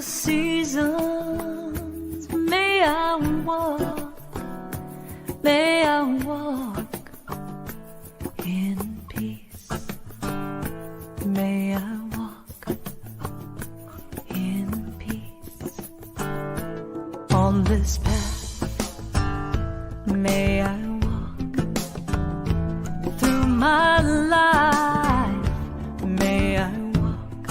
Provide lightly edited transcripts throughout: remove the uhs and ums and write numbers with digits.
seasons, may I walk in peace. May I walk in peace on this path. May I walk through my life. May I walk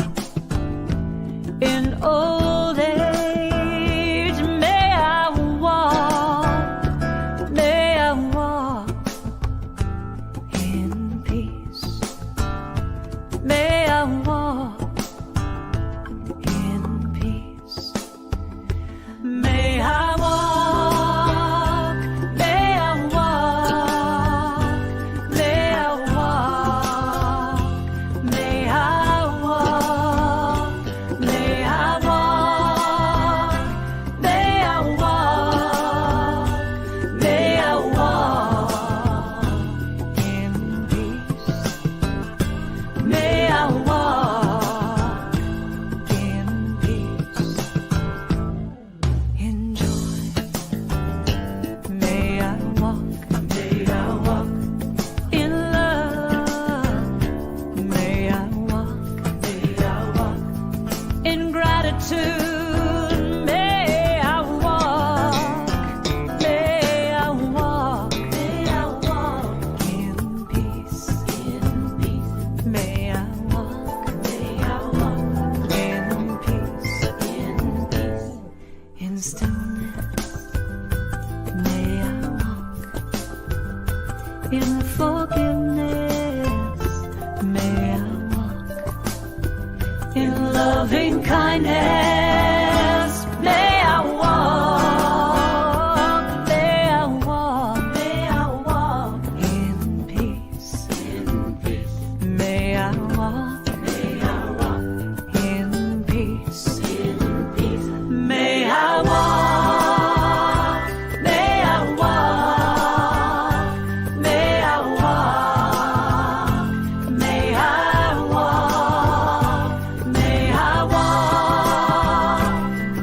in old age. May I walk in peace. May I walk in peace. May I walk, may I walk, may I walk, may I walk, may I walk, may I walk, may I walk in peace. May I walk in peace, in joy. May I walk in love. May I walk in gratitude. May I walk in peace. May I walk in peace, in stillness. May I walk in forgiveness. May I walk in loving kindness. May I walk in peace. May I walk in peace. May I walk, may I walk, may I walk, may I walk, may I walk,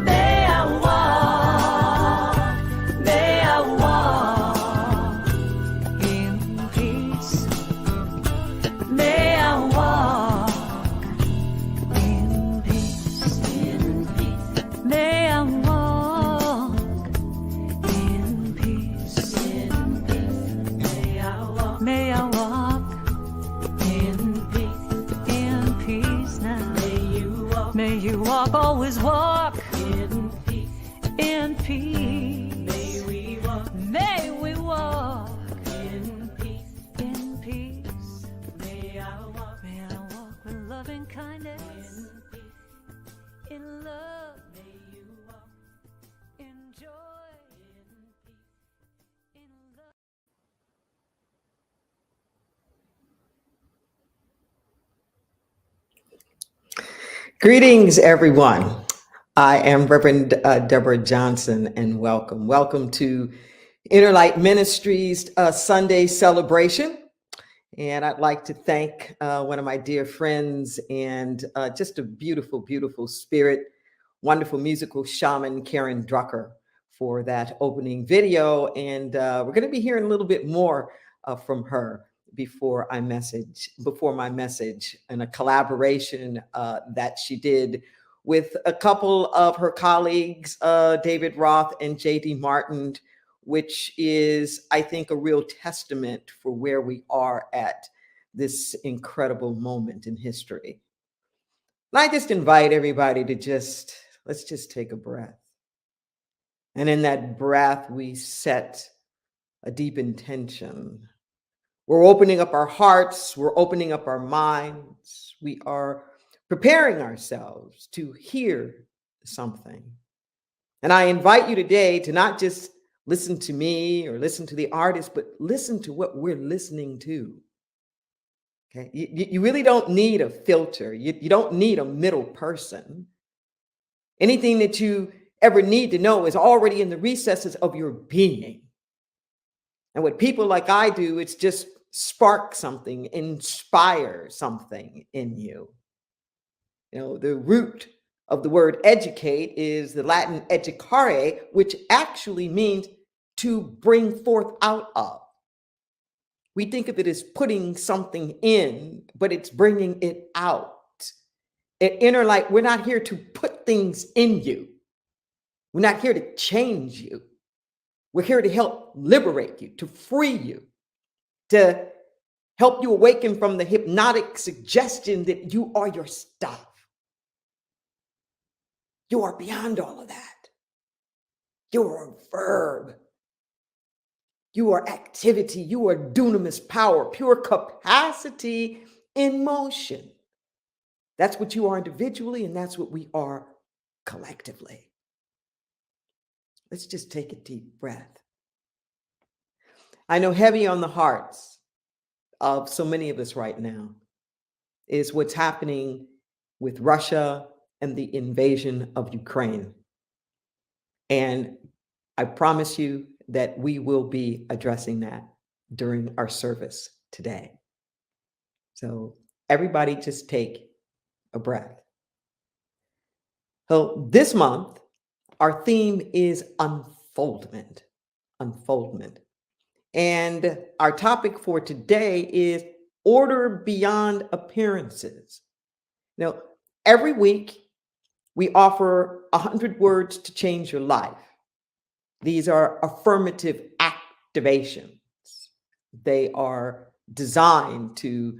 may I walk, may I walk in peace. May I walk in peace. May I walk in peace. May I walk in peace now. May you walk, always walk in peace. May we walk in peace. May I walk with loving kindness, in love. May you walk in joy, in love. Greetings, everyone. I am Reverend Deborah Johnson, and welcome. Welcome to Inner Light Ministries Sunday celebration. And I'd like to thank one of my dear friends and just a beautiful, beautiful spirit, wonderful musical shaman, Karen Drucker, for that opening video. And we're going to be hearing a little bit more from her before my message, and a collaboration that she did with a couple of her colleagues, David Roth and J.D. Martin, which is, I think, a real testament for where we are at this incredible moment in history. And I just invite everybody to let's just take a breath. And in that breath, we set a deep intention. We're opening up our hearts. We're opening up our minds. We are preparing ourselves to hear something. And I invite you today to not just listen to me or listen to the artist, but listen to what we're listening to. Okay, you really don't need a filter. You don't need a middle person. Anything that you ever need to know is already in the recesses of your being. And what people like I do, it's just spark something, inspire something in you. You know, the root of the word educate is the Latin educare, which actually means to bring forth out of. We think of it as putting something in, but it's bringing it out. At Inner Light, we're not here to put things in you. We're not here to change you. We're here to help liberate you, to free you, to help you awaken from the hypnotic suggestion that you are your stuff. You are beyond all of that. You are a verb. You are activity. You are dunamis power, pure capacity in motion. That's what you are individually, and that's what we are collectively. Let's just take a deep breath. I know heavy on the hearts of so many of us right now is what's happening with Russia and the invasion of Ukraine. And I promise you that we will be addressing that during our service today. So everybody just take a breath. So this month, our theme is unfoldment. And our topic for today is order beyond appearances. Now, every week we offer 100 words to change your life. These are affirmative activations. They are designed to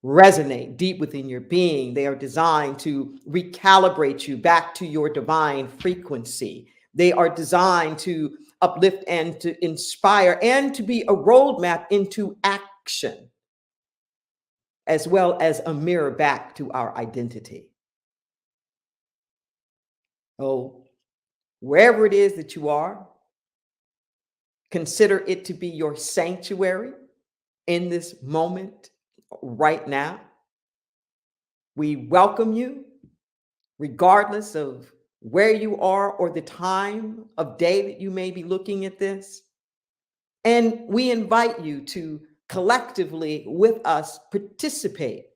resonate deep within your being. They are designed to recalibrate you back to your divine frequency. They are designed to uplift and to inspire and to be a roadmap into action, as well as a mirror back to our identity. Oh, wherever it is that you are, consider it to be your sanctuary in this moment right now. We welcome you, regardless of where you are or the time of day that you may be looking at this. And we invite you to collectively with us participate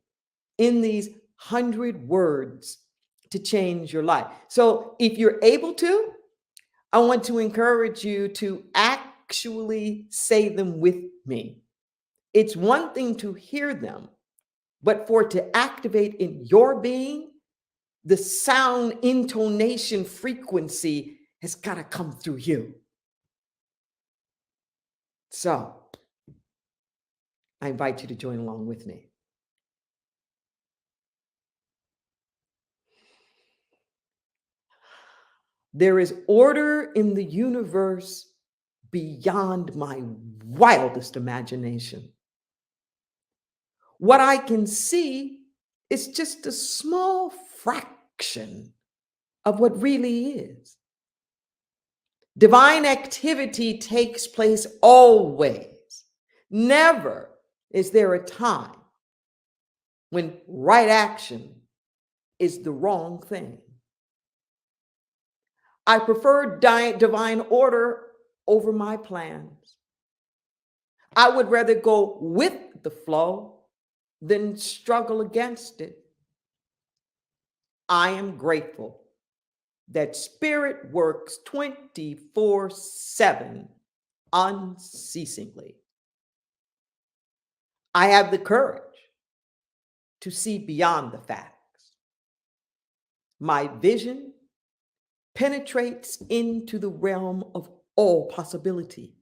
in these 100 words to change your life. So if you're able to, I want to encourage you to actually say them with me. It's one thing to hear them, but for it to activate in your being, the sound intonation frequency has got to come through you. So I invite you to join along with me. There is order in the universe beyond my wildest imagination. What I can see is just a small fraction of what really is. Divine activity takes place always. Never is there a time when right action is the wrong thing. I prefer divine order over my plans. I would rather go with the flow than struggle against it. I am grateful that Spirit works 24/7 unceasingly. I have the courage to see beyond the facts. My vision penetrates into the realm of all possibility.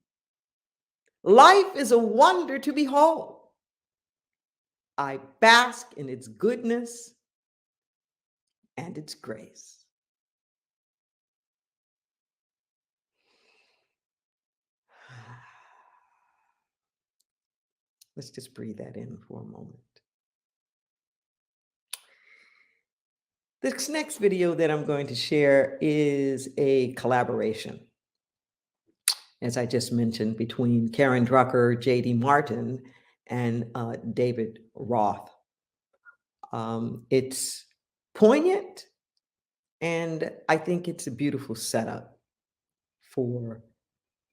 Life is a wonder to behold. I bask in its goodness and its grace. Let's just breathe that in for a moment. This next video that I'm going to share is a collaboration, as I just mentioned, between Karen Drucker, J.D. Martin, and David Roth. It's poignant, and I think it's a beautiful setup for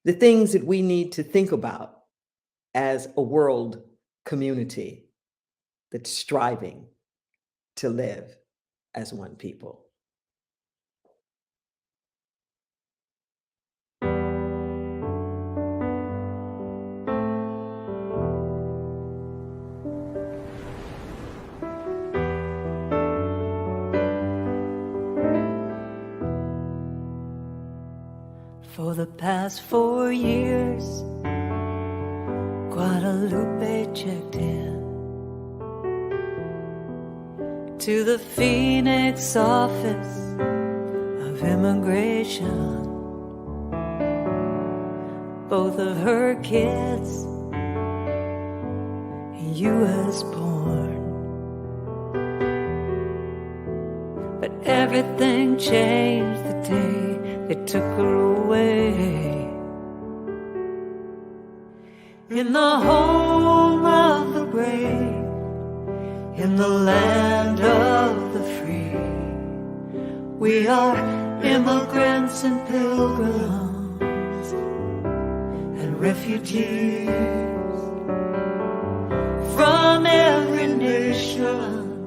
the things that we need to think about as a world community that's striving to live as one people. For the past 4 years, Guadalupe checked in to the Phoenix office of immigration. Both of her kids U.S. born, but everything changed the day they took her away. In the home of the brave, in the land of the free, we are immigrants and pilgrims and refugees from every nation,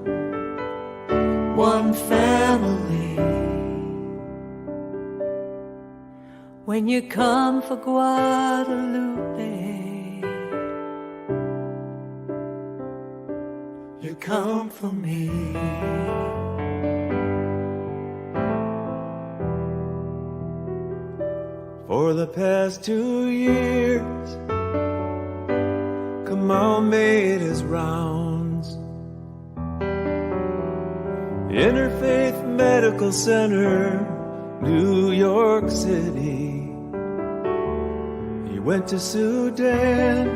one family. When you come for Guadalupe, you come for me. For the past 2 years, Kamal made his rounds. Interfaith Medical Center, New York City. He went to Sudan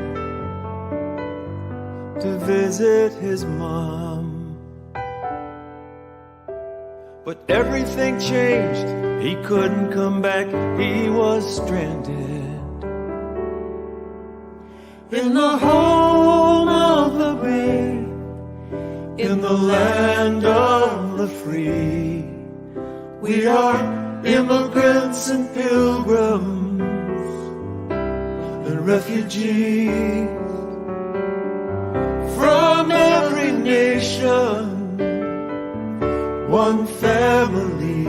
to visit his mom. But everything changed. He couldn't come back. He was stranded in the home of the brave, in the land of the free. We are immigrants and pilgrims and refugees from every nation, one family.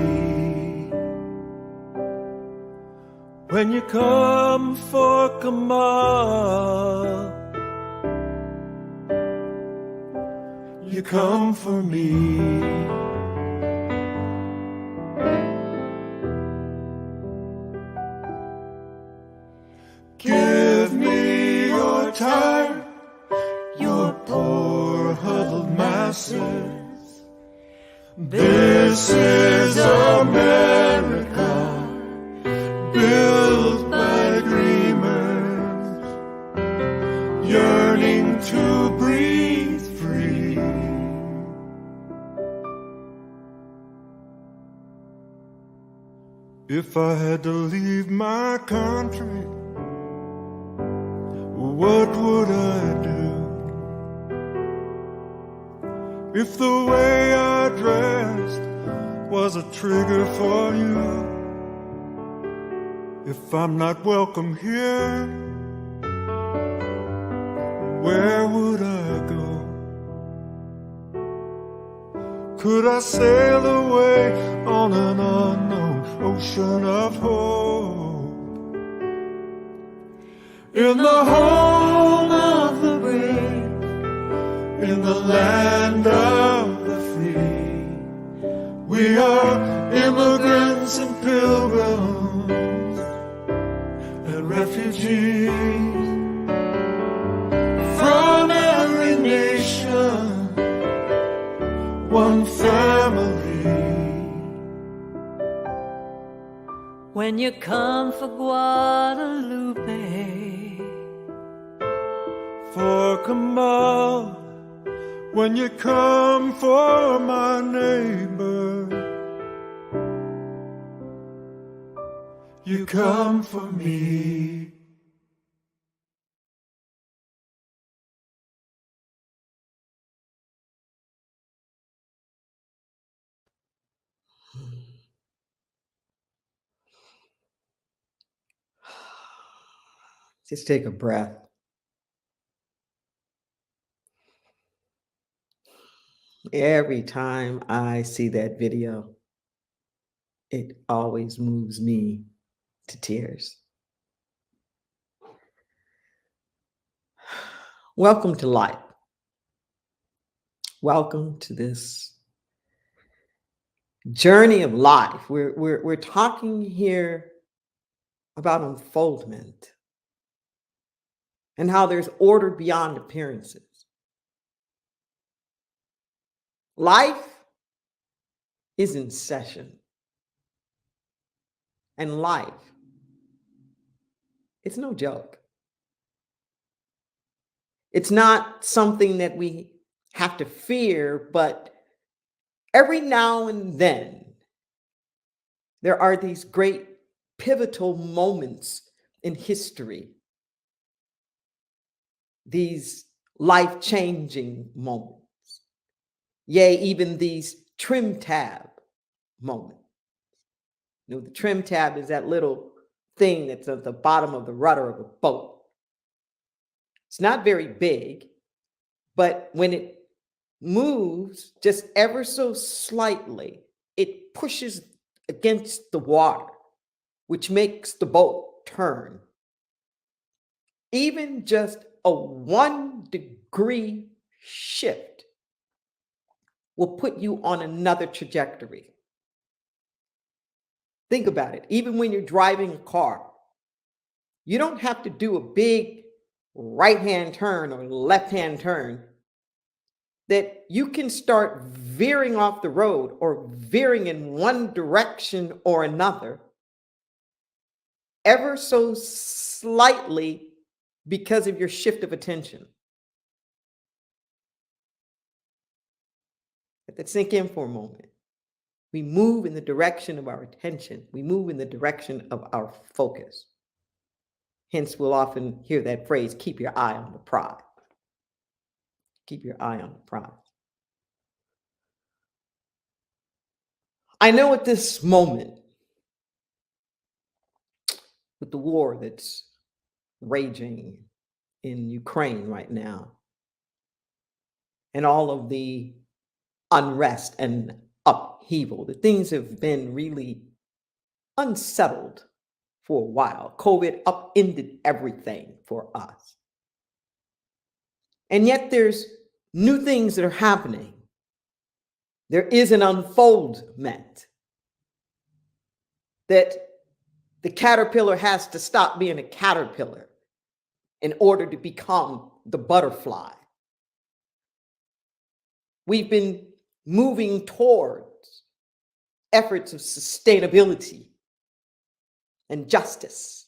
When you come for Kamal, you come for me. Give me your time, your poor huddled masses. This is America, built by dreamers, yearning to breathe free. If I had to leave my country, what would I do? If the way I dressed was a trigger for you, if I'm not welcome here, where would I go? Could I sail away on an unknown ocean of hope? In the home of the brave, in the land of the free, we are immigrants and pilgrims and refugees from every nation, one family. When you come for Guadalupe, for Kamal, when you come for my neighbor, you come for me. Just take a breath. Every time I see that video, it always moves me to tears. Welcome to life. Welcome to this journey of life. We're talking here about unfoldment and how there's order beyond appearances. Life is in session. And life, it's no joke. It's not something that we have to fear, but every now and then, there are these great pivotal moments in history, these life-changing moments, yea, even these trim tab moments. You know, the trim tab is that little thing that's at the bottom of the rudder of a boat. It's not very big, but when it moves just ever so slightly, it pushes against the water, which makes the boat turn. Even just a 1-degree shift will put you on another trajectory. Think about it. Even when you're driving a car, you don't have to do a big right-hand turn or left-hand turn, that you can start veering off the road or veering in one direction or another ever so slightly because of your shift of attention. Let that sink in for a moment. We move in the direction of our attention. We move in the direction of our focus. Hence, we'll often hear that phrase, keep your eye on the prize. Keep your eye on the prize. I know at this moment, with the war that's raging in Ukraine right now, and all of the unrest and upheaval, that things have been really unsettled for a while. COVID upended everything for us. And yet there's new things that are happening. There is an unfoldment that the caterpillar has to stop being a caterpillar in order to become the butterfly. We've been moving towards efforts of sustainability and justice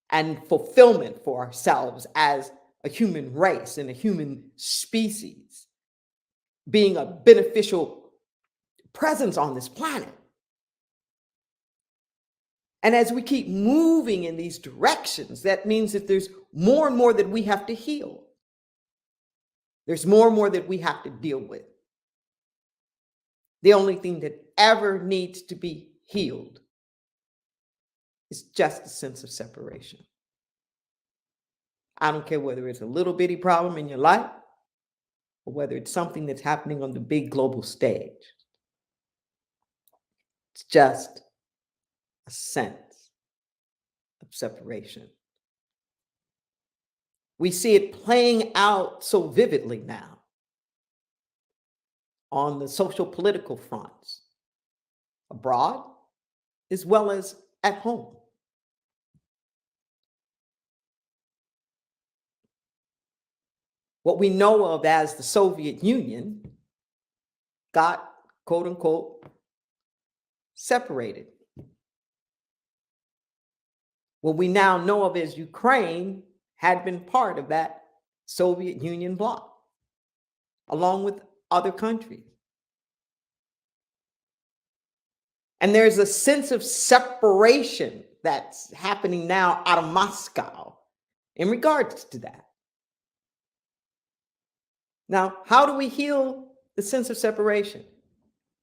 and fulfillment for ourselves as a human race and a human species, being a beneficial presence on this planet. And as we keep moving in these directions, that means that there's more and more that we have to heal. There's more and more that we have to deal with. The only thing that ever needs to be healed is just a sense of separation. I don't care whether it's a little bitty problem in your life or whether it's something that's happening on the big global stage. It's just a sense of separation. We see it playing out so vividly now on the social political fronts, abroad as well as at home. What we know of as the Soviet Union got, quote unquote, separated. What we now know of as Ukraine had been part of that Soviet Union bloc, along with other countries. And there's a sense of separation that's happening now out of Moscow in regards to that. Now, how do we heal the sense of separation?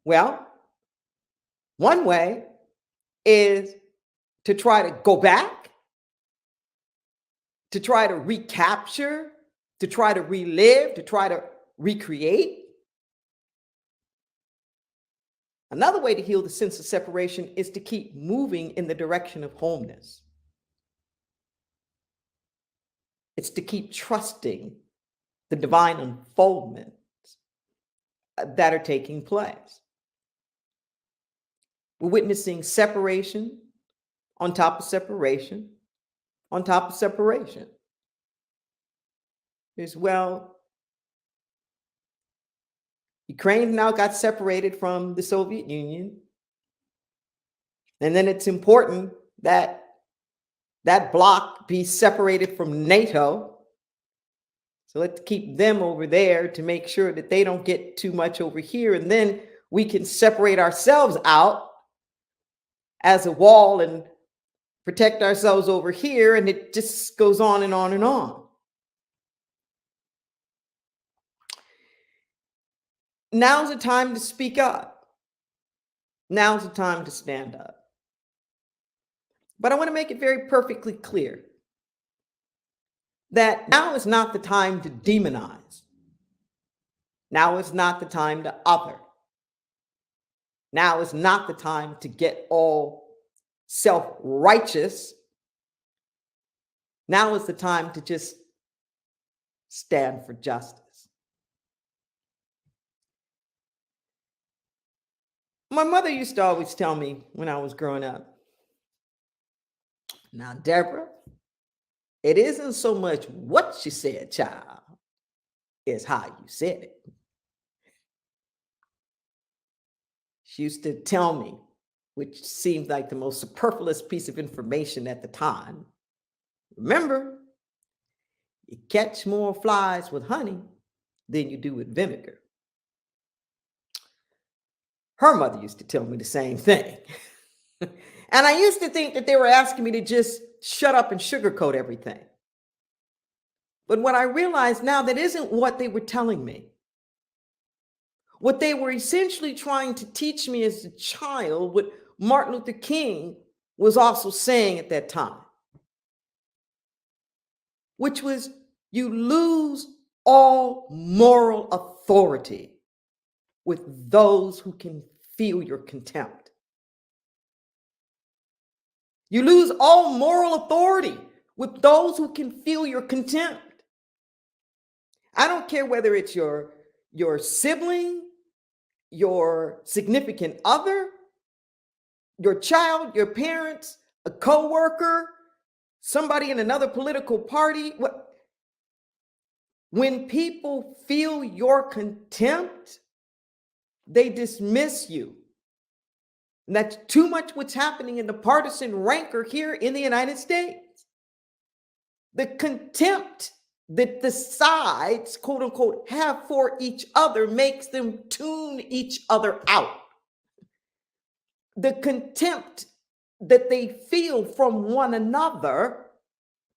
Well, one way is to try to go back, to try to recapture, to try to relive, to try to recreate. Another way to heal the sense of separation is to keep moving in the direction of wholeness. It's to keep trusting the divine unfoldments that are taking place. We're witnessing separation on top of separation, on top of separation. Is, well, Ukraine now got separated from the Soviet Union. And then it's important that that bloc be separated from NATO. So let's keep them over there to make sure that they don't get too much over here. And then we can separate ourselves out as a wall and protect ourselves over here. And it just goes on and on and on. Now's the time to speak up. Now's the time to stand up. But I want to make it very perfectly clear that now is not the time to demonize. Now is not the time to other. Now is not the time to get all self-righteous. Now is the time to just stand for justice. My mother used to always tell me when I was growing up, now, Deborah, it isn't so much what you said, child, it's how you said it. She used to tell me, which seemed like the most superfluous piece of information at the time, remember, you catch more flies with honey than you do with vinegar. Her mother used to tell me the same thing. And I used to think that they were asking me to just shut up and sugarcoat everything. But what I realized now, that isn't what they were telling me. What they were essentially trying to teach me as a child, what Martin Luther King was also saying at that time, which was, you lose all moral authority with those who can feel your contempt. You lose all moral authority with those who can feel your contempt. I don't care whether it's your sibling, your significant other, your child, your parents, a coworker, somebody in another political party. When people feel your contempt, they dismiss you. And that's too much what's happening in the partisan rancor here in the United States. The contempt that the sides, quote unquote, have for each other makes them tune each other out. The contempt that they feel from one another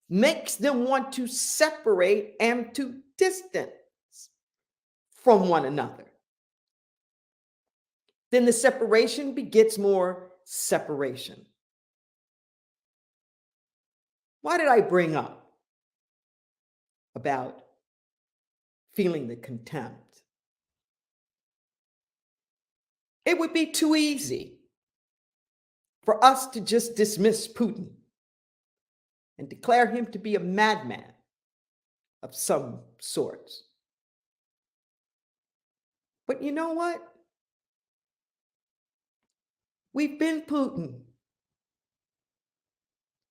makes them want to separate and to distance from one another. Then the separation begets more separation. Why did I bring up about feeling the contempt? It would be too easy for us to just dismiss Putin and declare him to be a madman of some sorts. But you know what? We've been Putin.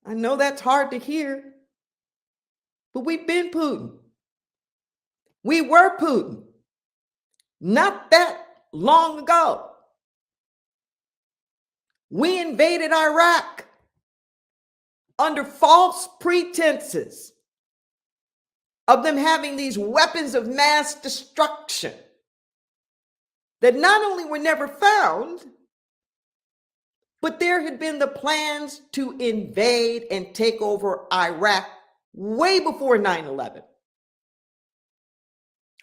I know that's hard to hear, but we've been Putin. We were Putin not that long ago. We invaded Iraq under false pretenses of them having these weapons of mass destruction that not only were never found, but there had been the plans to invade and take over Iraq way before 9/11.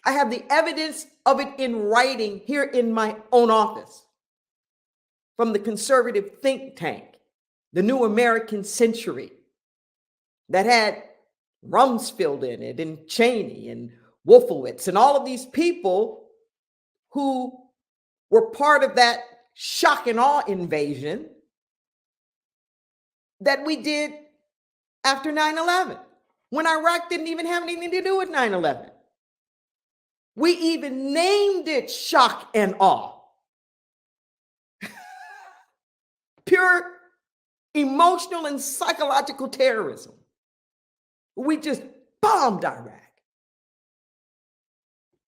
I have the evidence of it in writing here in my own office from the conservative think tank, the New American Century, that had Rumsfeld in it, and Cheney and Wolfowitz, and all of these people who were part of that shock and awe invasion that we did after 9/11, when Iraq didn't even have anything to do with 9/11. We even named it shock and awe. Pure emotional and psychological terrorism. We just bombed Iraq.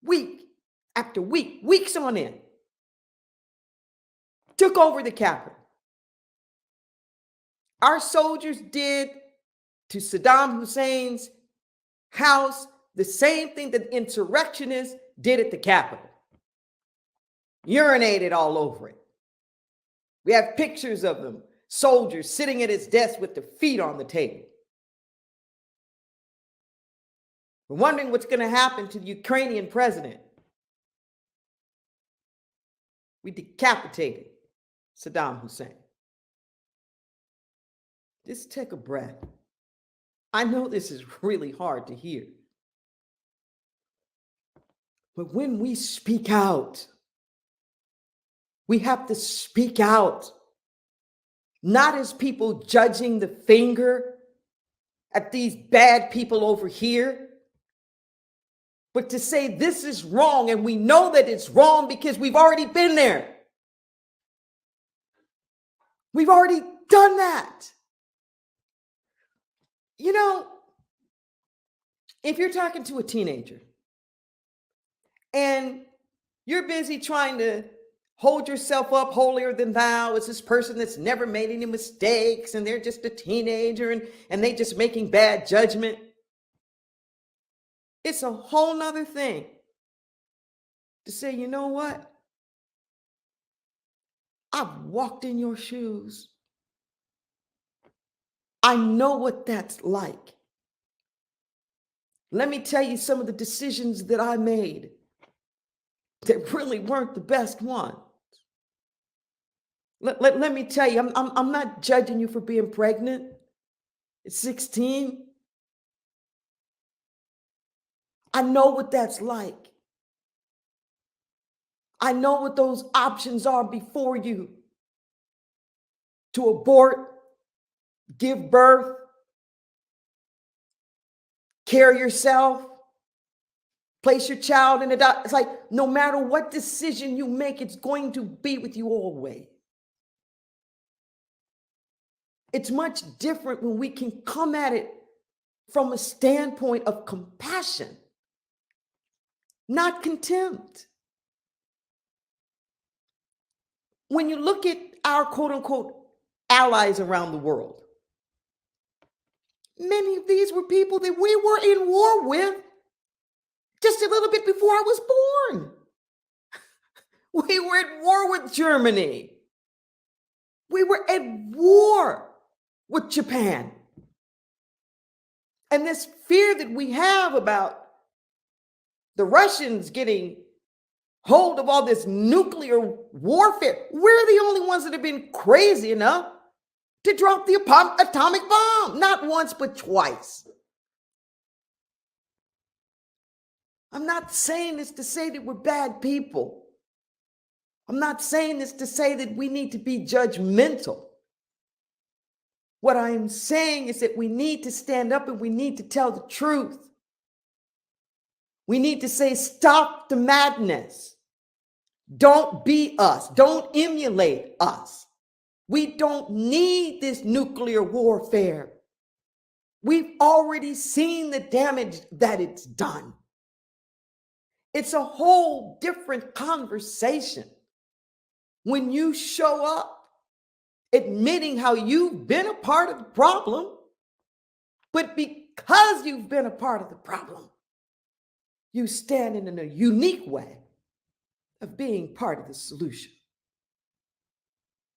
Week after week, weeks on end. Took over the capital. Our soldiers did to Saddam Hussein's house the same thing that insurrectionists did at the Capitol. Urinated all over it. We have pictures of them, soldiers sitting at his desk with their feet on the table. We're wondering what's going to happen to the Ukrainian president. We decapitated Saddam Hussein. Just take a breath. I know this is really hard to hear. But when we speak out, we have to speak out, not as people judging the finger at these bad people over here, but to say this is wrong, and we know that it's wrong because we've already been there. We've already done that. You know, if you're talking to a teenager and you're busy trying to hold yourself up holier than thou as this person that's never made any mistakes and they're just a teenager and they just making bad judgment, it's a whole nother thing to say, you know what? I've walked in your shoes. I know what that's like. Let me tell you some of the decisions that I made that really weren't the best ones. Let me tell you, I'm not judging you for being pregnant at 16. I know what that's like. I know what those options are before you to abort, give birth, care yourself, place your child in adoption. It's like no matter what decision you make, it's going to be with you always. It's much different when we can come at it from a standpoint of compassion, not contempt. When you look at our quote unquote allies around the world, many of these were people that we were in war with just a little bit before I was born. We were at war with Germany. We were at war with Japan. And this fear that we have about the Russians getting hold of all this nuclear warfare, we're the only ones that have been crazy enough to drop the atomic bomb, not once, but twice. I'm not saying this to say that we're bad people. I'm not saying this to say that we need to be judgmental. What I am saying is that we need to stand up and we need to tell the truth. We need to say, stop the madness. Don't be us. Don't emulate us. We don't need this nuclear warfare. We've already seen the damage that it's done. It's a whole different conversation when you show up admitting how you've been a part of the problem, but because you've been a part of the problem, you stand in a unique way of being part of the solution.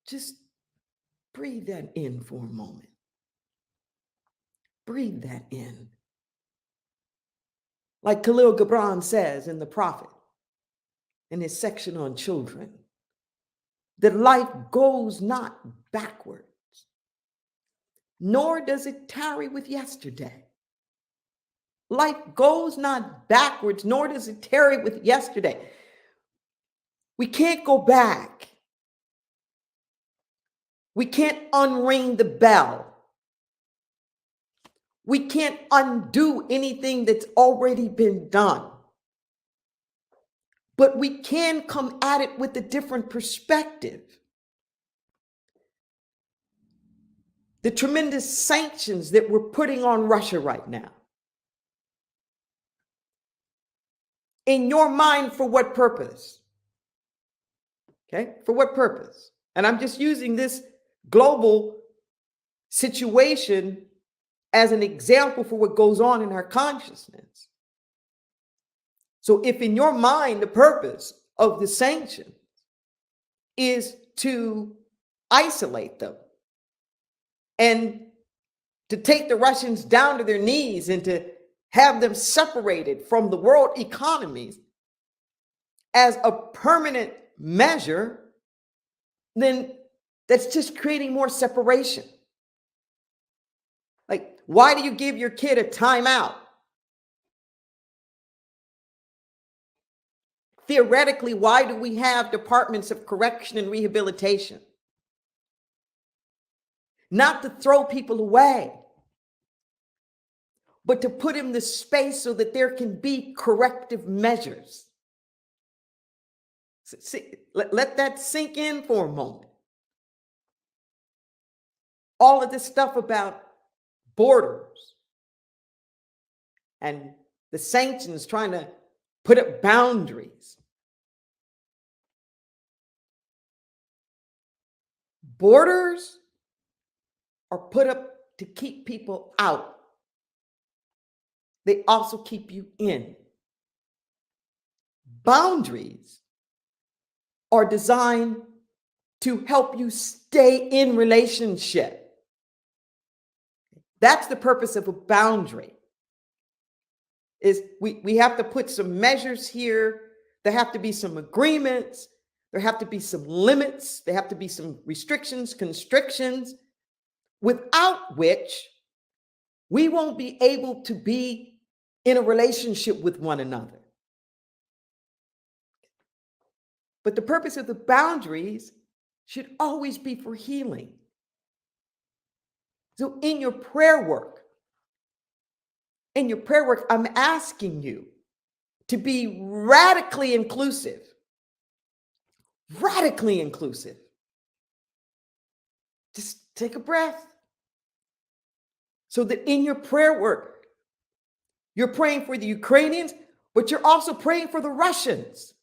Just breathe that in for a moment. Breathe that in. Like Khalil Gibran says in The Prophet, in his section on children, that life goes not backwards, nor does it tarry with yesterday. Life goes not backwards, nor does it tarry with yesterday. We can't go back. We can't unring the bell. We can't undo anything that's already been done. But we can come at it with a different perspective. the tremendous sanctions that we're putting on Russia right now. In your mind, for what purpose? Okay, for what purpose? And I'm just using this global situation as an example for what goes on in our consciousness. So if in your mind, the purpose of the sanctions is to isolate them and to take the Russians down to their knees and to have them separated from the world economies as a permanent measure, then that's just creating more separation. Like, why do you give your kid a timeout? Theoretically, why do we have departments of correction and rehabilitation? Not to throw people away, but to put in the space so that there can be corrective measures. See, let that sink in for a moment. All of this stuff about borders and the sanctions trying to put up boundaries. Borders are put up to keep people out. They also keep you in. Boundaries are designed to help you stay in relationship. That's the purpose of a boundary. Is we have to put some measures here. There have to be some agreements. There have to be some limits. There have to be some restrictions, constrictions, without which we won't be able to be in a relationship with one another. But the purpose of the boundaries should always be for healing. So in your prayer work, I'm asking you to be radically inclusive. Radically inclusive. Just take a breath. So that in your prayer work, you're praying for the Ukrainians, but you're also praying for the Russians.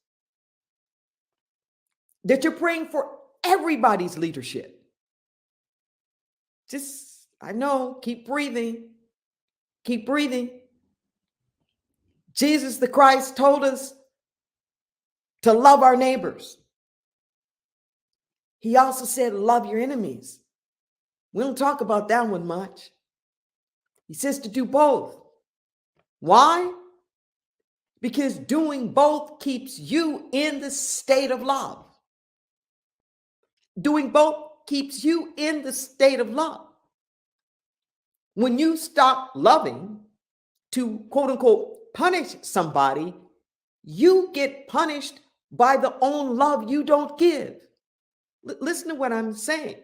That you're praying for everybody's leadership. Just, I know, keep breathing. Keep breathing. Jesus the Christ told us to love our neighbors. He also said, love your enemies. We don't talk about that one much. He says to do both. Why? Because doing both keeps you in the state of love. Doing both keeps you in the state of love. When you stop loving to quote unquote punish somebody, you get punished by the own love you don't give. Listen to what I'm saying.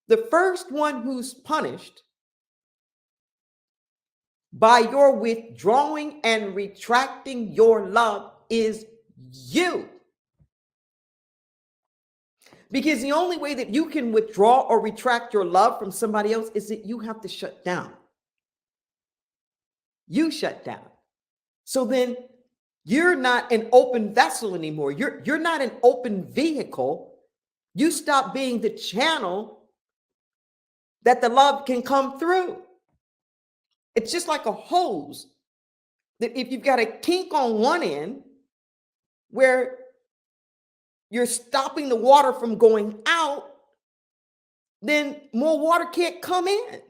The first one who's punished by your withdrawing and retracting your love is you. Because the only way that you can withdraw or retract your love from somebody else is that you have to shut down. You shut down. So then you're not an open vessel anymore. You're not an open vehicle. You stop being the channel that the love can come through. It's just like a hose that if you've got a kink on one end where you're stopping the water from going out, then more water can't come in.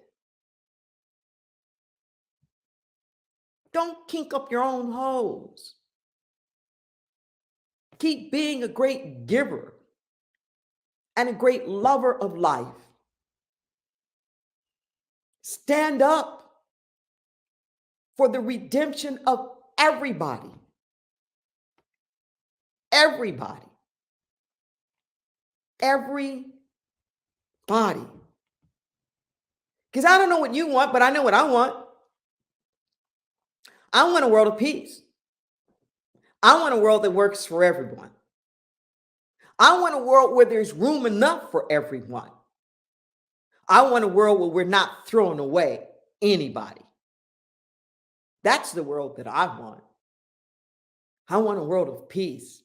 Don't kink up your own hose. Keep being a great giver and a great lover of life. Stand up for the redemption of everybody. Everybody. Everybody. Because I don't know what you want, but I know what I want. I want a world of peace. I want a world that works for everyone. I want a world where there's room enough for everyone. I want a world where we're not throwing away anybody. That's the world that I want. I want a world of peace.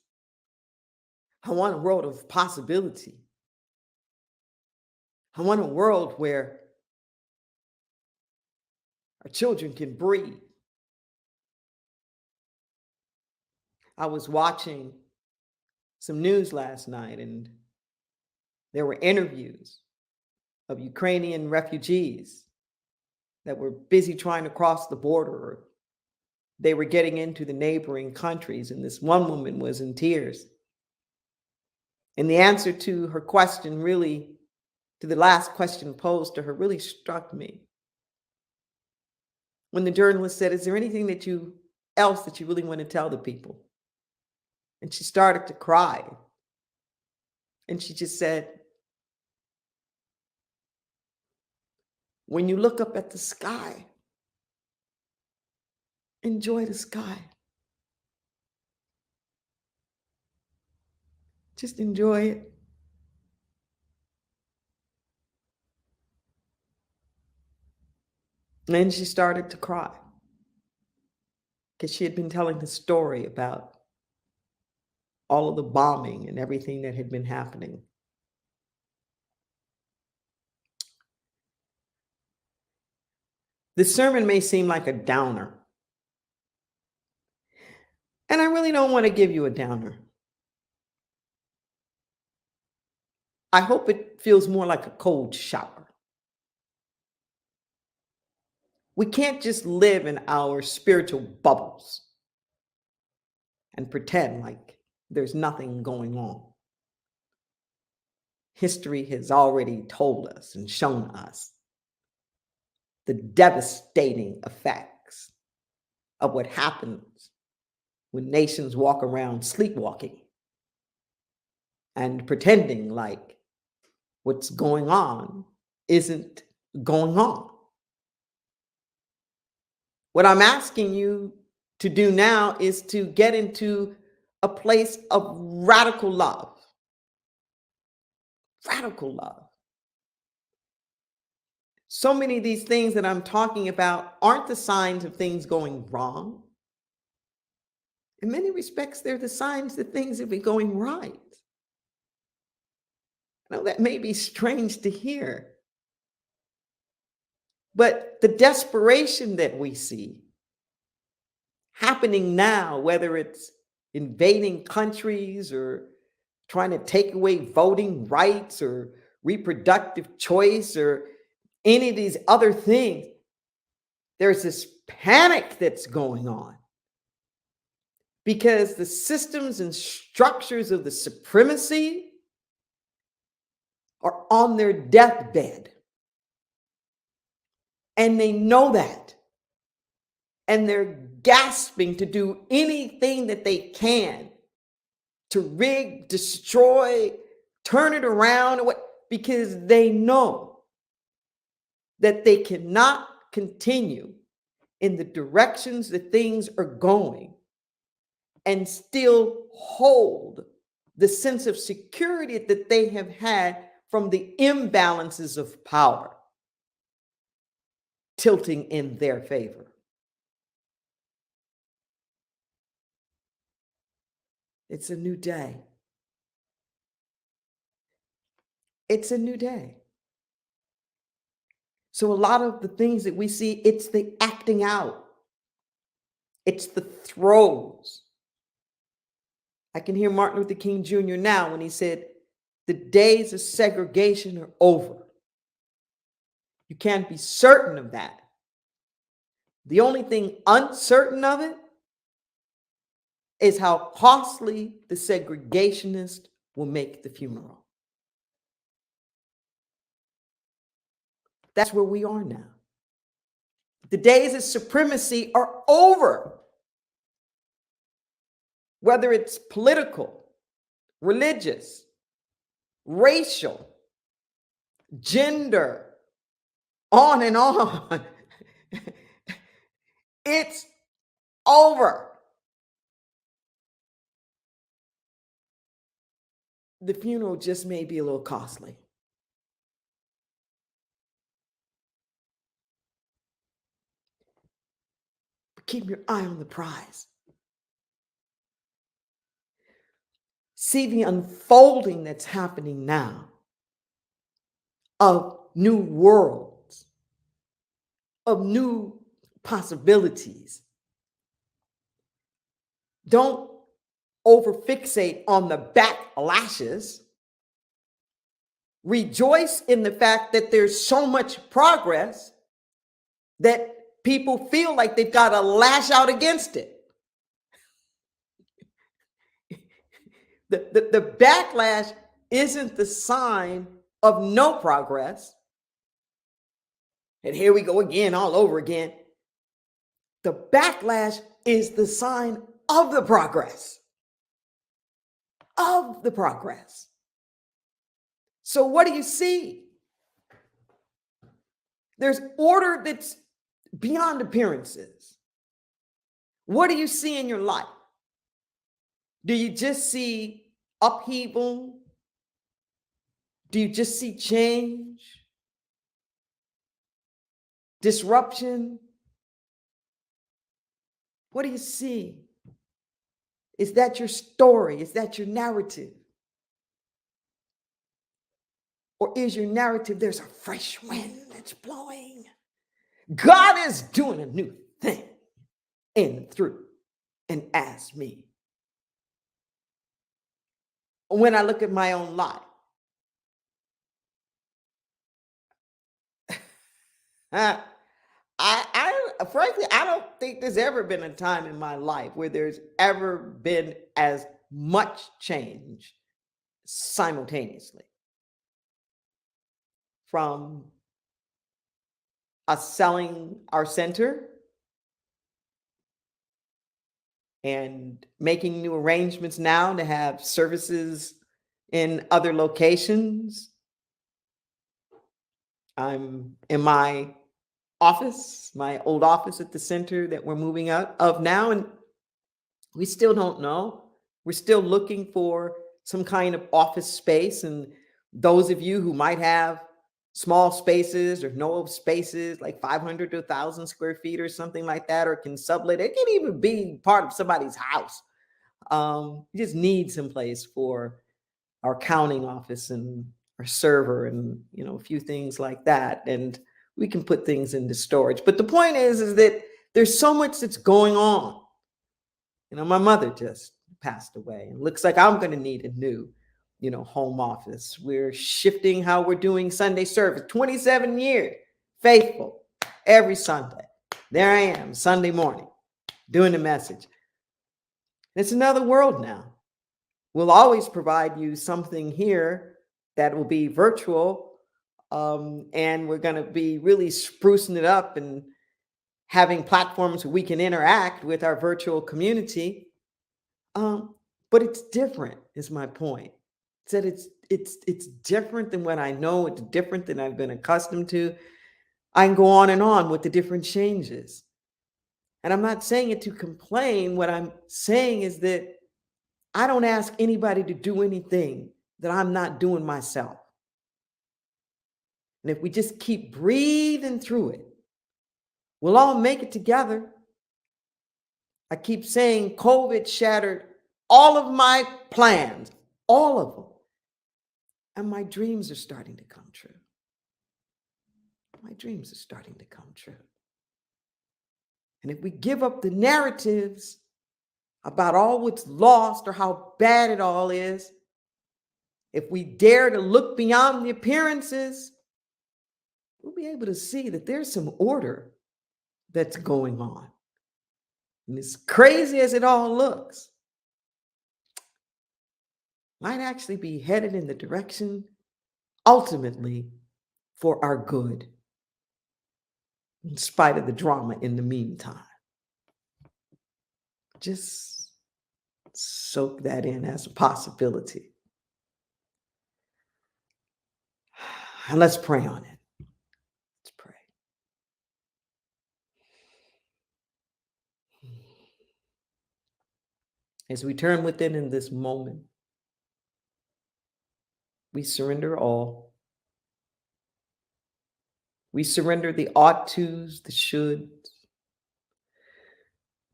I want a world of possibility. I want a world where our children can breathe. I was watching some news last night, and there were interviews of Ukrainian refugees that were busy trying to cross the border, or they were getting into the neighboring countries. And this one woman was in tears. And the answer to her question, really, to the last question posed to her, really struck me. When the journalist said, "Is there anything else that you really want to tell the people?" And she started to cry. And she just said, "When you look up at the sky, enjoy the sky. Just enjoy it." And then she started to cry because she had been telling the story about all of the bombing and everything that had been happening. This sermon may seem like a downer, and I really don't want to give you a downer. I hope it feels more like a cold shower. We can't just live in our spiritual bubbles and pretend like there's nothing going on. History has already told us and shown us the devastating effects of what happens when nations walk around sleepwalking and pretending like what's going on isn't going on. What I'm asking you to do now is to get into a place of radical love. Radical love. So many of these things that I'm talking about aren't the signs of things going wrong. In many respects, they're the signs that things have been going right. I know that may be strange to hear, but the desperation that we see happening now, whether it's invading countries or trying to take away voting rights or reproductive choice or any of these other things, there's this panic that's going on because the systems and structures of the supremacy are on their deathbed. And they know that. And they're gasping to do anything that they can to rig, destroy, turn it around, because they know that they cannot continue in the directions that things are going and still hold the sense of security that they have had from the imbalances of power tilting in their favor. It's a new day. It's a new day. So a lot of the things that we see, it's the acting out. It's the throws. I can hear Martin Luther King Jr. now when he said, "The days of segregation are over." You can't be certain of that. The only thing uncertain of it is how costly the segregationist will make the funeral. That's where we are now. The days of supremacy are over. Whether it's political, religious, racial, gender, on and on. It's over. The funeral just may be a little costly. keep your eye on the prize. See the unfolding that's happening now of new worlds, of new possibilities. Don't overfixate on the backlashes. Rejoice in the fact that there's so much progress that people feel like they've got to lash out against it. The backlash isn't the sign of no progress. And here we go again, all over again. The backlash is the sign of the progress. Of the progress. So what do you see? There's order that's beyond appearances. What do you see in your life? Do you just see upheaval? Do you just see change? Disruption? What do you see? Is that your story? Is that your narrative? Or is your narrative, there's a fresh wind that's blowing? God is doing a new thing in and through and as me. When I look at my own life, frankly, I don't think there's ever been a time in my life where there's ever been as much change simultaneously. From us selling our center and making new arrangements now to have services in other locations. I'm in my office, my old office at the center that we're moving out of now, and we still don't know. We're still looking for some kind of office space, and those of you who might have small spaces or no spaces like 500 to 1,000 square feet or something like that, or can sublet. It can even be part of somebody's house. You just need some place for our accounting office and our server and a few things like that. And we can put things into storage. But the point is that there's so much that's going on. My mother just passed away, and looks like I'm going to need a new home office. We're shifting how we're doing Sunday service. 27 years, faithful, every Sunday. There I am, Sunday morning, doing the message. It's another world now. We'll always provide you something here that will be virtual, and we're going to be really sprucing it up and having platforms where we can interact with our virtual community. But it's different, is my point. That it's different than what I know. It's different than I've been accustomed to. I can go on and on with the different changes. And I'm not saying it to complain. What I'm saying is that I don't ask anybody to do anything that I'm not doing myself. And if we just keep breathing through it, we'll all make it together. I keep saying COVID shattered all of my plans, all of them. And my dreams are starting to come true. My dreams are starting to come true. And if we give up the narratives about all what's lost or how bad it all is, if we dare to look beyond the appearances, we'll be able to see that there's some order that's going on. And as crazy as it all looks, might actually be headed in the direction ultimately for our good, in spite of the drama in the meantime. Just soak that in as a possibility. And let's pray on it. Let's pray. As we turn within in this moment, we surrender all. We surrender the ought tos, the shoulds.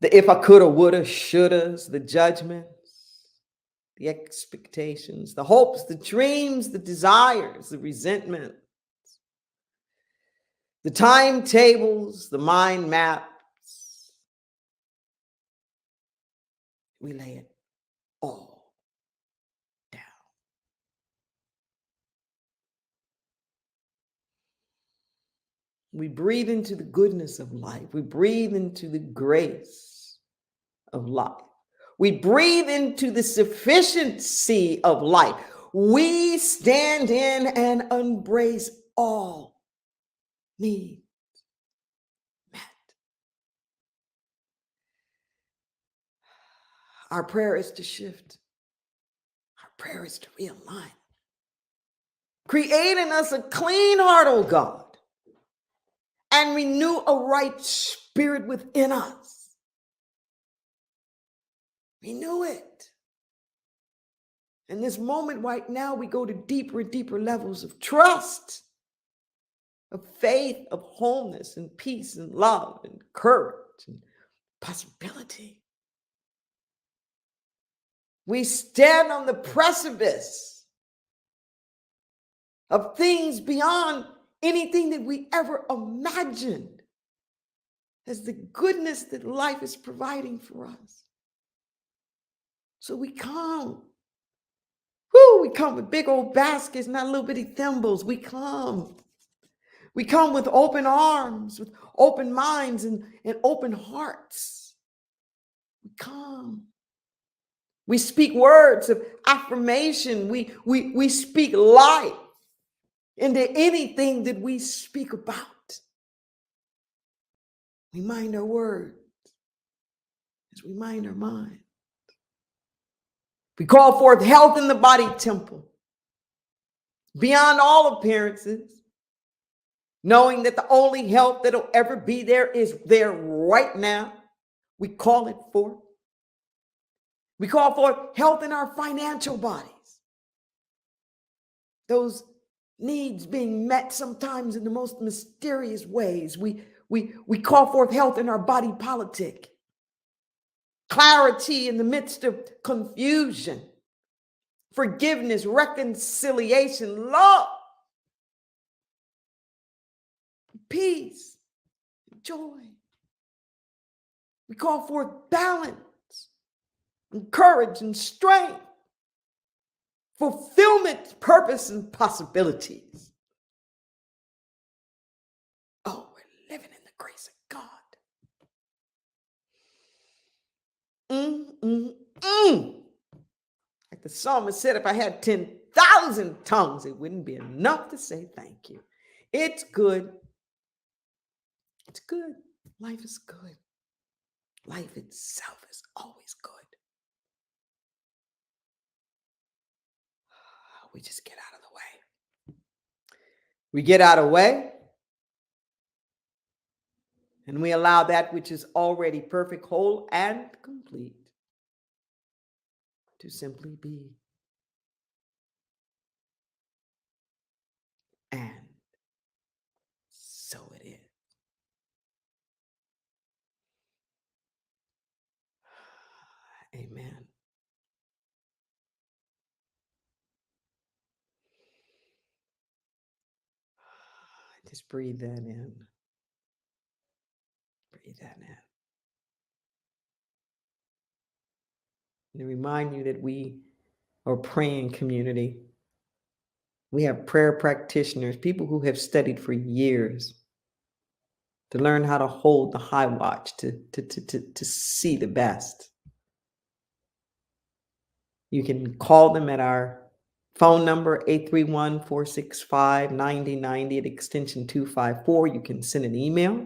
The if I coulda, woulda, shouldas, the judgments, the expectations, the hopes, the dreams, the desires, the resentment, the timetables, the mind maps. We lay it all down. We breathe into the goodness of life. We breathe into the grace of life. We breathe into the sufficiency of life. We stand in and embrace all needs met. Our prayer is to shift. Our prayer is to realign. Create in us a clean heart, O God, and renew a right spirit within us. Renew it. In this moment right now, we go to deeper and deeper levels of trust, of faith, of wholeness and peace and love and courage and possibility. We stand on the precipice of things beyond anything that we ever imagined as the goodness that life is providing for us. So we come. We come with big old baskets, not little bitty thimbles. We come. We come with open arms, with open minds and open hearts. We come. We speak words of affirmation. We speak life into anything that we speak about. We mind our words as we mind our mind. We call forth health in the body temple, beyond all appearances, knowing that the only health that'll ever be there is there right now. We call it forth. We call forth health in our financial bodies. Those needs being met sometimes in the most mysterious ways. We call forth health in our body politic. Clarity in the midst of confusion. Forgiveness, reconciliation, love, peace, joy. We call forth balance and courage and strength, fulfillment, purpose, and possibilities. Oh, we're living in the grace of God. Like the psalmist said, if I had 10,000 tongues, it wouldn't be enough to say thank you. It's good. It's good. Life is good. Life itself is always good. We just get out of the way. We get out of the way, and we allow that which is already perfect, whole, and complete to simply be. And so it is. Amen. Just breathe that in. Breathe that in. And to remind you that we are praying community. We have prayer practitioners, people who have studied for years to learn how to hold the high watch, to see the best. You can call them at our phone number, 831-465-9090 at extension 254. You can send an email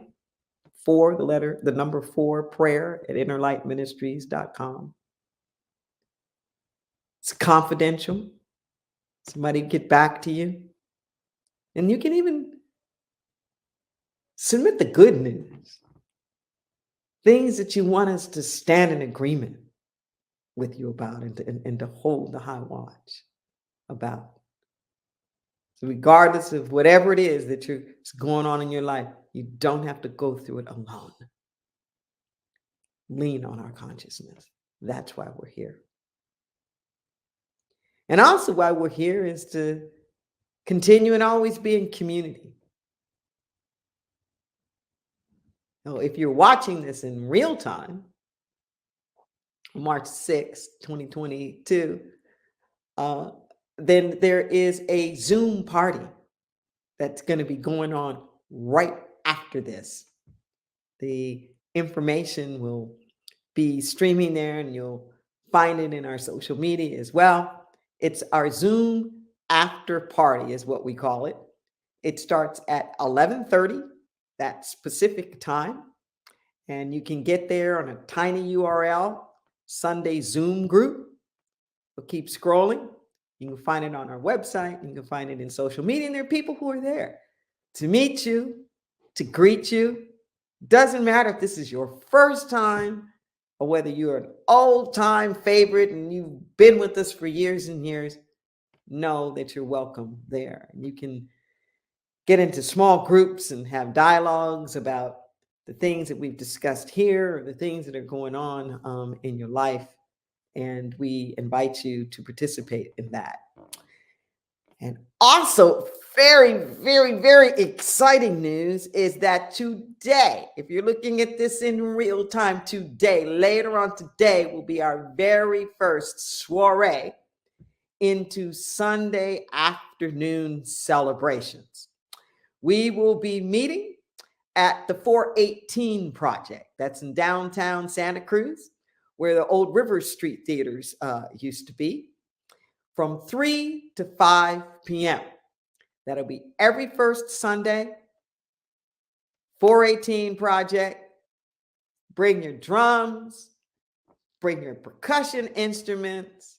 for the number 4 prayer at innerlightministries.com. It's confidential. Somebody get back to you. And you can even submit the good news. Things that you want us to stand in agreement with you about and to hold the high watch about. So regardless of whatever it is that's going on in your life, you don't have to go through it alone. lean on our consciousness. That's why we're here. And also why we're here is to continue and always be in community. Now, if you're watching this in real time, March 6, 2022, then there is a Zoom party that's going to be going on right after this. The information will be streaming there, and you'll find it in our social media as well. It's our Zoom after party is what we call it. It starts at 11:30, that's Pacific time. And you can get there on a tiny URL, Sunday Zoom group. But keep scrolling. You can find it on our website. You can find it in social media. And there are people who are there to meet you, to greet you. Doesn't matter if this is your first time or whether you're an old-time favorite and you've been with us for years and years. Know that you're welcome there. You can get into small groups and have dialogues about the things that we've discussed here, or the things that are going on in your life. And we invite you to participate in that. And also, very, very, very exciting news is that today, if you're looking at this in real time today, later on today will be our very first soiree into Sunday afternoon celebrations. We will be meeting at the 418 Project. That's in downtown Santa Cruz, where the old River Street theaters used to be, from 3 to 5 p.m. That'll be every first Sunday. 418 Project. Bring your drums, bring your percussion instruments.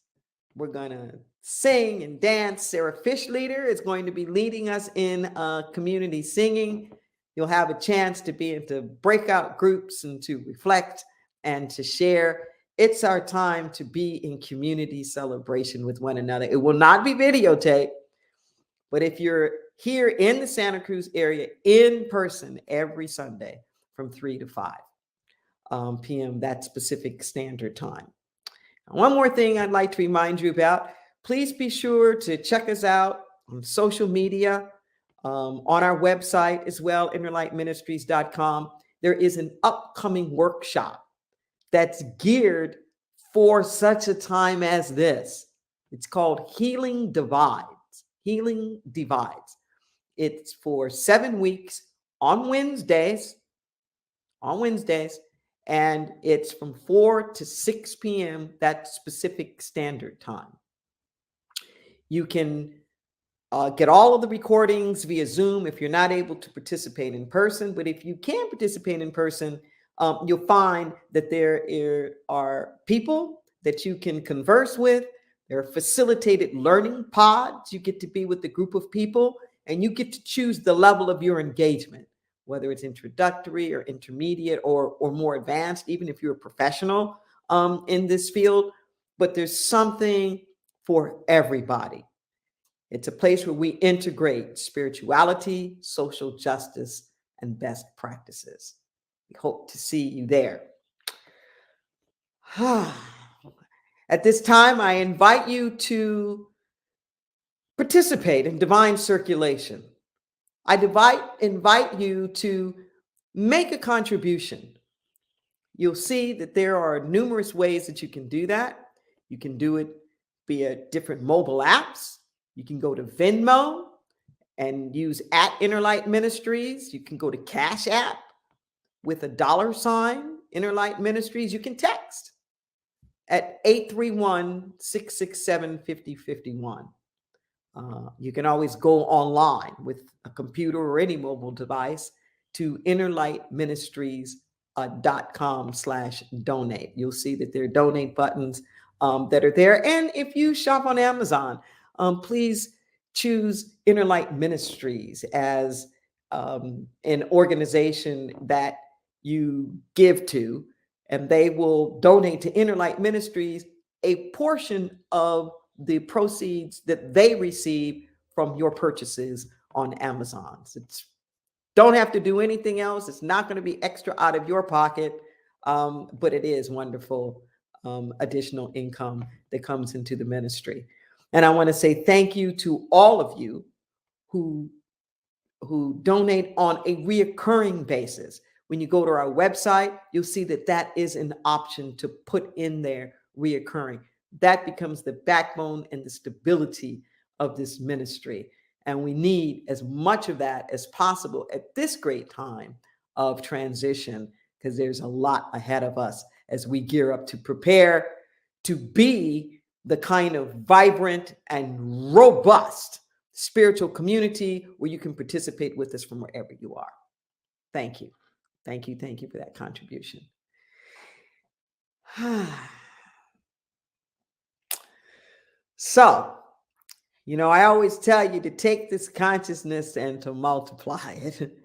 We're going to sing and dance. Sarah Fish Leader is going to be leading us in community singing. You'll have a chance to be into breakout groups and to reflect and to share. It's our time to be in community celebration with one another. It will not be videotaped, but if you're here in the Santa Cruz area in person every Sunday from 3 to 5 p.m., that's Pacific Standard Time. One more thing I'd like to remind you about. Please be sure to check us out on social media, on our website as well, innerlightministries.com. There is an upcoming workshop that's geared for such a time as this. It's called Healing Divides. Healing Divides. It's for 7 weeks on Wednesdays, and it's from 4 to 6 p.m. That's Pacific Standard Time. You can get all of the recordings via Zoom if you're not able to participate in person. But if you can participate in person, you'll find that there are people that you can converse with. There are facilitated learning pods. You get to be with a group of people, and you get to choose the level of your engagement, whether it's introductory or intermediate or more advanced, even if you're a professional in this field. But there's something for everybody. It's a place where we integrate spirituality, social justice, and best practices. We hope to see you there. At this time, I invite you to participate in divine circulation. I invite you to make a contribution. You'll see that there are numerous ways that you can do that. You can do it via different mobile apps. You can go to Venmo and use @Innerlight Ministries. You can go to Cash App with a $ Innerlight Ministries. You can text at 831-667-5051. You can always go online with a computer or any mobile device to innerlightministries.com/donate. You'll see that there are donate buttons that are there. And if you shop on Amazon, please choose Innerlight Ministries as an organization that you give to, and they will donate to Innerlight Ministries a portion of the proceeds that they receive from your purchases on Amazon. So don't have to do anything else. It's not going to be extra out of your pocket. but it is wonderful additional income that comes into the ministry. And I want to say thank you to all of you who donate on a reoccurring basis. When you go to our website, you'll see that that is an option to put in there reoccurring. That becomes the backbone and the stability of this ministry. And we need as much of that as possible at this great time of transition, because there's a lot ahead of us as we gear up to prepare to be the kind of vibrant and robust spiritual community where you can participate with us from wherever you are. Thank you. Thank you. Thank you for that contribution. So, I always tell you to take this consciousness and to multiply it.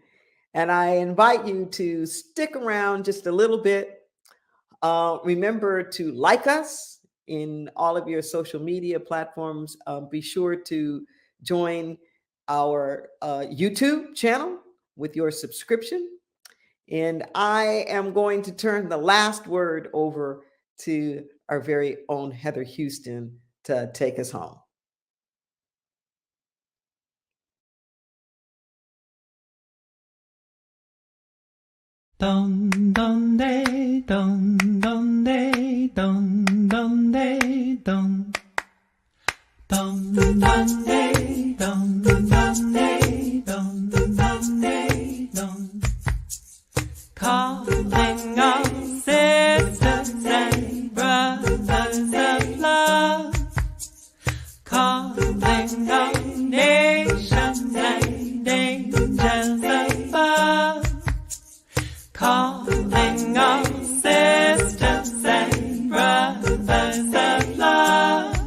And I invite you to stick around just a little bit. Remember to like us in all of your social media platforms. Be sure to join our YouTube channel with your subscription. And I am going to turn the last word over to our very own Heather Houston to take us home. Don don day don don day don don day don don don day don don day don don day don. Calling all sisters and brothers of love, calling all nations and angels above. Calling all sisters and brothers of love,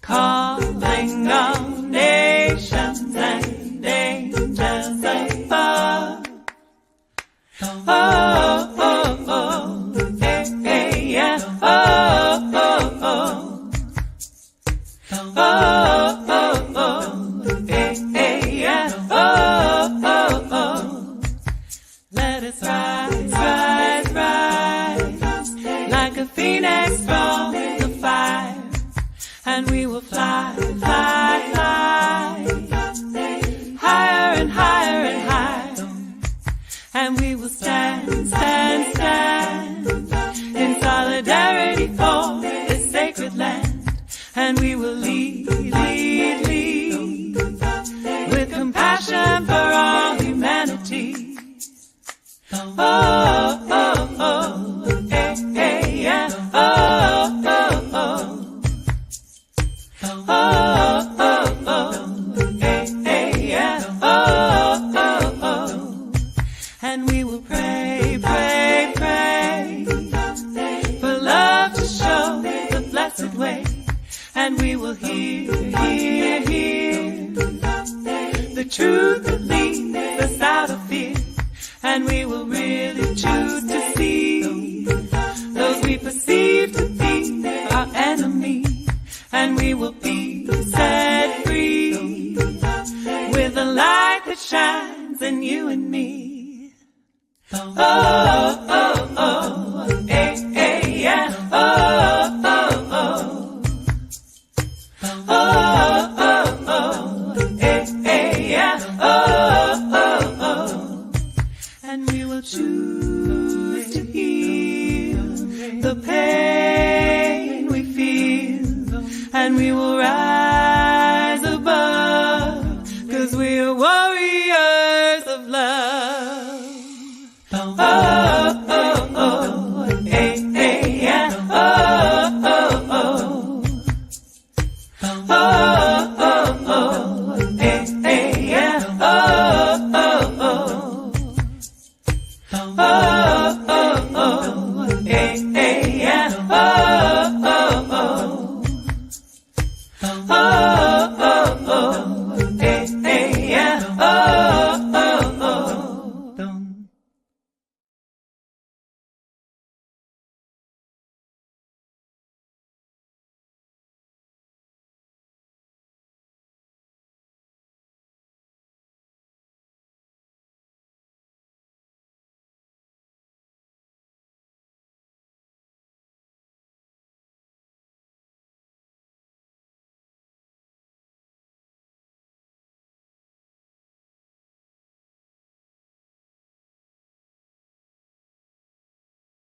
calling all nations and angels above. Oh, oh, oh, hey, hey, yeah, oh, oh, oh, oh, oh, oh, hey, hey, yeah, oh, oh, oh. Let us rise, rise, rise, like a phoenix from the fire, and we will fly, fly, fly, higher and higher and higher, and we will stand, stand, stand, in solidarity for this sacred land, and we will lead, lead, lead, with compassion for all humanity. Oh, oh, oh, hey, hey, yeah, oh, oh, oh, oh, oh, oh, hey, hey, yeah, oh, oh, oh, and we will pray, pray, pray, for love to show the blessed way, and we will hear, hear, hear, the truth that leads us out of fear. And we will really choose to see those we perceive to be our enemy. And we will be set free with a light that shines in you and me. Oh, oh, oh, hey, hey, yeah, oh, oh, oh, oh, oh, oh, hey, hey, yeah, oh.